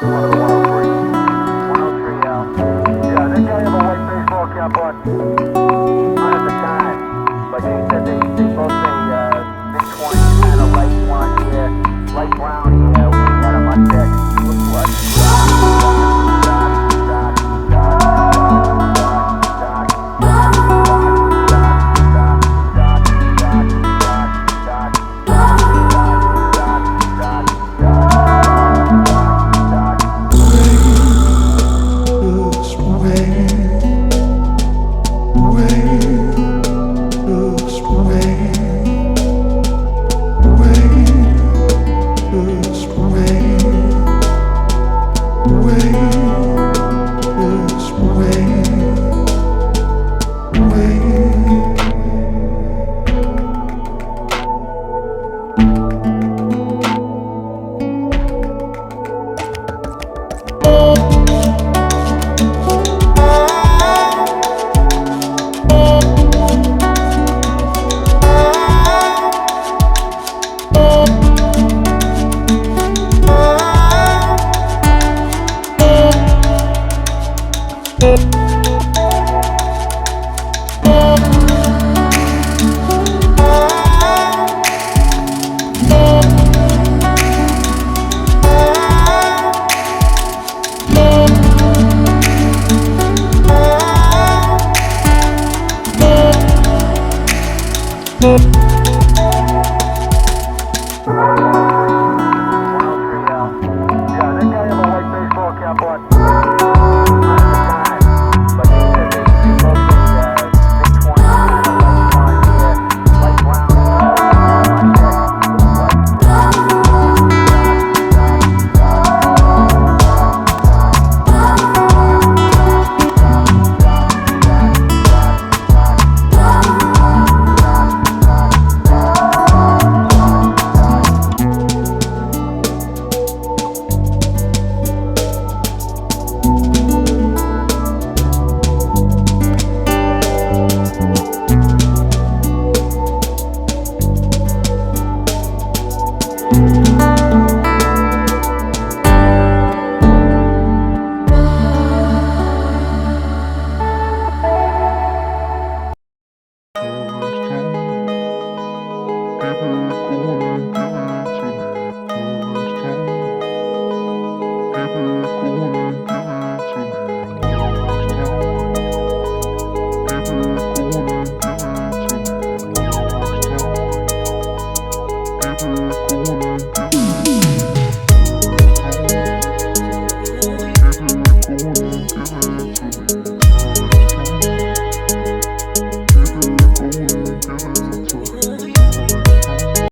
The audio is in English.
One of the 103. 103 out. Yeah, they gotta have a white baseball cap on. Not at the time. But they said they both say mid-20s, kind of light blonde hair, light brown hair. We had him on deck. Looked like Thank